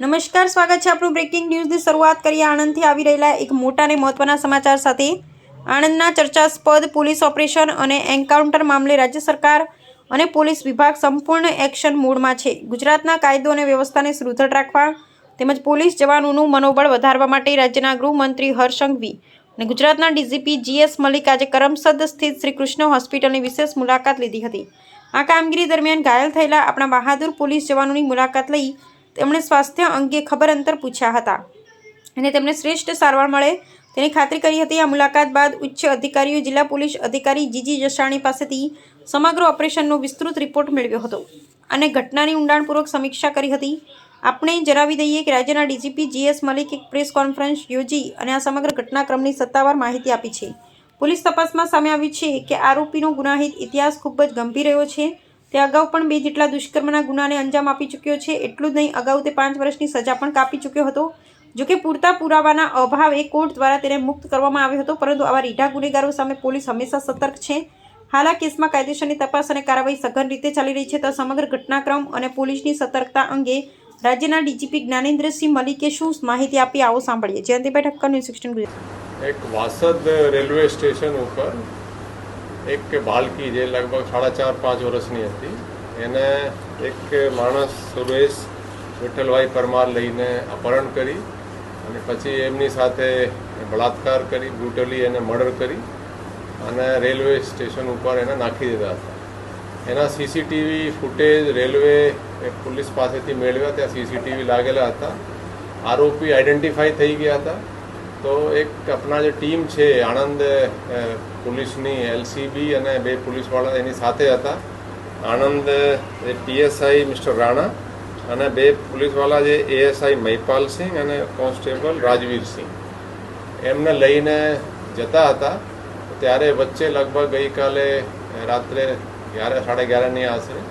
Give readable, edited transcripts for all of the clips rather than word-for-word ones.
નમસ્કાર, સ્વાગત છે આપણું બ્રેકિંગ ન્યૂઝની શરૂઆત કરીએ આણંદથી આવી રહેલા એક મોટા અને મહત્વના સમાચાર સાથે। આણંદના ચર્ચાસ્પદ પોલીસ ઓપરેશન અને એન્કાઉન્ટર મામલે રાજ્ય સરકાર અને પોલીસ વિભાગ સંપૂર્ણ એક્શન મોડમાં છે। ગુજરાતના કાયદો અને વ્યવસ્થાને સુદૃઢ રાખવા તેમજ પોલીસ જવાનોનું મનોબળ વધારવા માટે રાજ્યના ગૃહમંત્રી હર્ષ સંઘવી અને ગુજરાતના ડીજીપી જીએસ મલિક આજે કરમસદ સ્થિત શ્રી કૃષ્ણ હોસ્પિટલની વિશેષ મુલાકાત લીધી હતી। આ કામગીરી દરમિયાન ઘાયલ થયેલા આપણા બહાદુર પોલીસ જવાનોની મુલાકાત લઈ તેમણે સ્વાસ્થ્ય અંગે ખબર અંતર પૂછ્યા હતા અને તેમને શ્રેષ્ઠ સારવાર મળે તેની ખાતરી કરી હતી। આ મુલાકાત બાદ ઉચ્ચ અધિકારીઓ જિલ્લા પોલીસ અધિકારી જીજી જસાણી પાસેથી સમગ્ર ઓપરેશનનો વિસ્તૃત રિપોર્ટ મેળવ્યો હતો અને ઘટનાની ઊંડાણપૂર્વક સમીક્ષા કરી હતી। આપણે જણાવી દઈએ કે રાજ્યના ડીજીપી જીએસ મલિક એક પ્રેસ કોન્ફરન્સ યોજી અને આ સમગ્ર ઘટનાક્રમની સત્તાવાર માહિતી આપી છે। પોલીસ તપાસમાં સામે આવ્યું છે કે આરોપીનો ગુનાહિત ઇતિહાસ ખૂબ જ ગંભીર રહ્યો છે। તે અગાઉ પણ 2 જેટલા દુષ્કર્મના ગુનાને અંજામ આપી ચૂક્યો છે। એટલું જ નહીં, અગાઉ તે 5 વર્ષની સજા પણ કાપી ચૂક્યો હતો। જોકે પૂરતા પુરાવાના અભાવે કોર્ટ દ્વારા તેને મુક્ત કરવામાં આવ્યો હતો, પરંતુ આવા રીઢા ગુનેગારો સામે પોલીસ હંમેશા સતર્ક છે। હાલ આ કેસમાં કાયદેસરની તપાસ અને કાર્યવાહી સઘન રીતે ચાલી રહી છે। તો સમગ્ર ઘટનાક્રમ અને પોલીસની સતર્કતા અંગે રાજ્યના ડીજીપી જ્ઞાનેન્દ્રસિંહ મલિકે શું માહિતી આપી, આવો સાંભળીએ। જયંતિભાઈ ઠક્કર, ન્યૂઝ 16 ગુજરાત। एक वासद रेलवे स्टेशन ઉપર એક બાળકી જે લગભગ 4.5 વર્ષની હતી એને એક માણસ સુરેશ વિઠ્ઠલભાઈ પરમાર લઈને અપહરણ કરી અને પછી એમની સાથે બળાત્કાર કરી, બ્રુટલી એને મર્ડર કરી અને રેલવે સ્ટેશન ઉપર એને નાખી દીધા હતા। એના સીસીટીવી ફૂટેજ રેલવે પોલીસ પાસેથી મેળવ્યા। ત્યાં સીસીટીવી લાગેલા હતા। આરોપી આઈડેન્ટિફાઈ થઈ ગયા હતા। તો એક આપણા જે ટીમ છે આણંદ પોલીસની એલસીબી અને 2 પોલીસવાળા એની સાથે હતા। આણંદ પીએસઆઈ મિસ્ટર રાણા અને 2 પોલીસવાળા જે એએસઆઈ મહિપાલસિંહ અને કોન્સ્ટેબલ રાજવીરસિંહ એમને લઈને જતા હતા। ત્યારે વચ્ચે લગભગ ગઈકાલે રાત્રે 11-11:30ની આશરે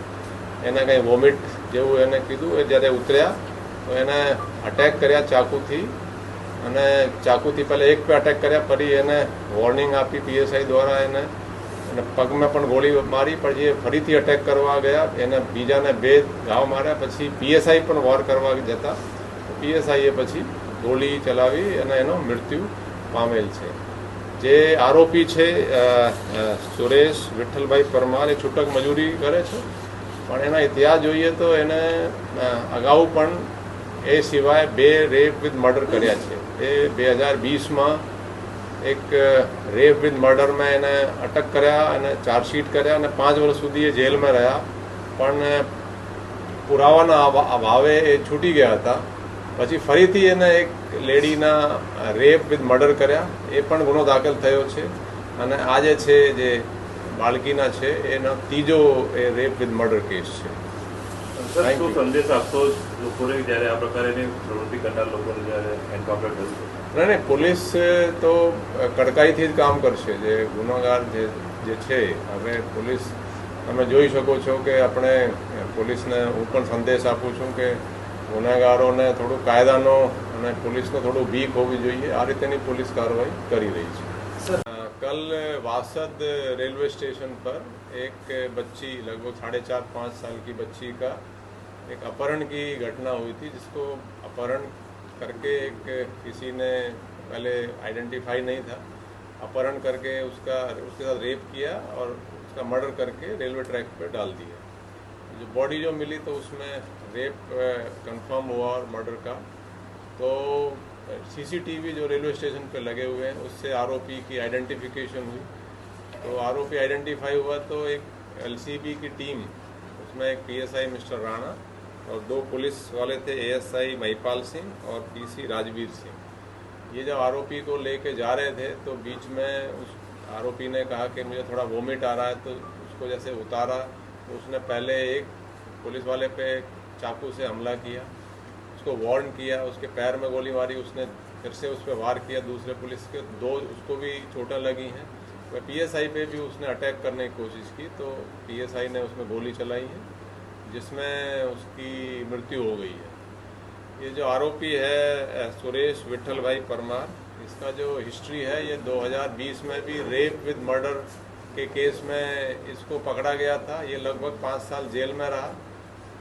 એને કંઈ વોમિટ જેવું એને કીધું। એ જ્યારે ઉતર્યા તો એને અટેક કર્યા ચાકુથી અને ચાકુથી પહેલાં એક પે અટેક કર્યા, ફરી એને વોર્નિંગ આપી પીએસઆઈ દ્વારા એને પગમાં પણ ગોળી મારી। પછી એ ફરીથી અટેક કરવા ગયા, એને બીજાને 2 ઘાવ માર્યા। પછી પીએસઆઈ પણ વોર કરવા જતા પીએસઆઈએ પછી ગોળી ચલાવી અને એનો મૃત્યુ પામેલ છે। જે આરોપી છે સુરેશ વિઠ્ઠલભાઈ પરમાર એ છૂટક મજૂરી કરે છે, પણ એના ઇતિહાસ જોઈએ તો એને અગાઉ પણ એ સિવાય 2 રેપ વિથ મર્ડર કર્યા છે। એ 2020માં એક રેપ વિથ મર્ડરમાં એને અટક કર્યા અને ચાર્જશીટ કર્યા અને 5 વર્ષ સુધી એ જેલમાં રહ્યા, પણ પુરાવાના અભાવે એ છૂટી ગયા હતા। પછી ફરીથી એને એક લેડીના રેપ વિથ મર્ડર કર્યા, એ પણ ગુનો દાખલ થયો છે અને આજે છે જે બાળકીના છે એનો 3જો એ રેપ વિથ મર્ડર કેસ છે। શું સંદેશ આપશો લોકોને જ્યારે આ પ્રકારની પ્રવૃત્તિ કરનાર લોકોને જ્યારે એન્કાઉન્ટર કરશે? નહીં, પોલીસ તો કડકાઈથી જ કામ કરશે। જે ગુનેગાર જે છે, હવે પોલીસ તમે જોઈ શકો છો કે આપણે પોલીસને હું પણ સંદેશ આપું છું કે ગુનેગારોને થોડું કાયદાનો અને પોલીસને થોડું બીક હોવી જોઈએ। આ રીતેની પોલીસ કાર્યવાહી કરી રહી છે। कल वासद रेलवे स्टेशन पर एक बच्ची लगभग 4.5-5 साल की बच्ची का एक अपहरण की घटना हुई थी, जिसको अपहरण करके एक किसी ने पहले आइडेंटिफाई नहीं था, अपहरण करके उसके साथ रेप किया और उसका मर्डर करके रेलवे ट्रैक पे डाल दिया। जो बॉडी जो मिली तो उसमें रेप कंफर्म हुआ और मर्डर का। तो सीसीटीवी जो रेलवे स्टेशन पे लगे हुए हैं उससे आरोपी की आइडेंटिफिकेशन हुई। तो आरोपी आइडेंटिफाई हुआ तो एक एलसीबी की टीम, उसमें एक पीएसआई मिस्टर राणा और 2 पुलिस वाले थे, एएसआई महिपाल सिंह और पीसी राजवीर सिंह। ये जब आरोपी को लेके जा रहे थे तो बीच में उस आरोपी ने कहा कि मुझे थोड़ा वोमिट आ रहा है, तो उसको जैसे उतारा तो उसने पहले एक पुलिस वाले पे चाकू से हमला किया, उसको वार्न किया, उसके पैर में गोली मारी, उसने फिर से उस पर वार किया। दूसरे पुलिस के 2 उसको भी चोटें लगी हैं। वह पीएसआई पे भी उसने अटैक करने की कोशिश की, तो पीएसआई ने उसमें गोली चलाई है, जिसमें उसकी मृत्यु हो गई है। ये जो आरोपी है सुरेश विठ्ठलभाई परमार, इसका जो हिस्ट्री है ये 2020 में भी रेप विद मर्डर के केस में इसको पकड़ा गया था। ये लगभग 5 साल जेल में रहा।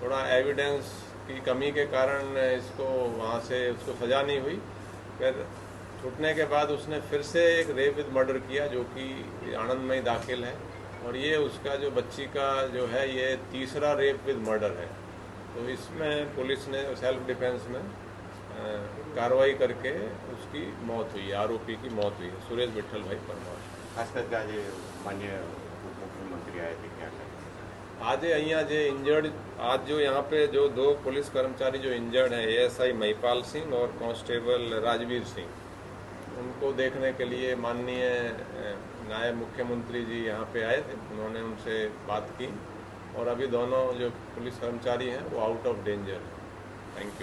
थोड़ा एविडेंस की कमी के कारण इसको वहाँ से उसको सज़ा नहीं हुई। फिर छूटने के बाद उसने फिर से एक रेप विद मर्डर किया, जो कि आनंद में ही दाखिल है, और ये उसका जो बच्ची का जो है ये तीसरा रेप विद मर्डर है। तो इसमें पुलिस ने सेल्फ डिफेंस में कार्रवाई करके उसकी मौत हुई है, आरोपी की मौत हुई है, सुरेश विठल भाई परमार। खास करके आज माननीय उप मुख्यमंत्री आए थे, क्या करें? आज અહીંયા જે इंजर्ड, आज जो यहाँ पे जो 2 पुलिस कर्मचारी जो इंजर्ड हैं, एएसआई महिपाल सिंह और कांस्टेबल राजवीर सिंह, उनको देखने के लिए माननीय नायब मुख्यमंत्री जी यहाँ पे आए थे। उन्होंने उनसे बात की और अभी दोनों जो पुलिस कर्मचारी हैं वो आउट ऑफ डेंजर हैं। Thank you.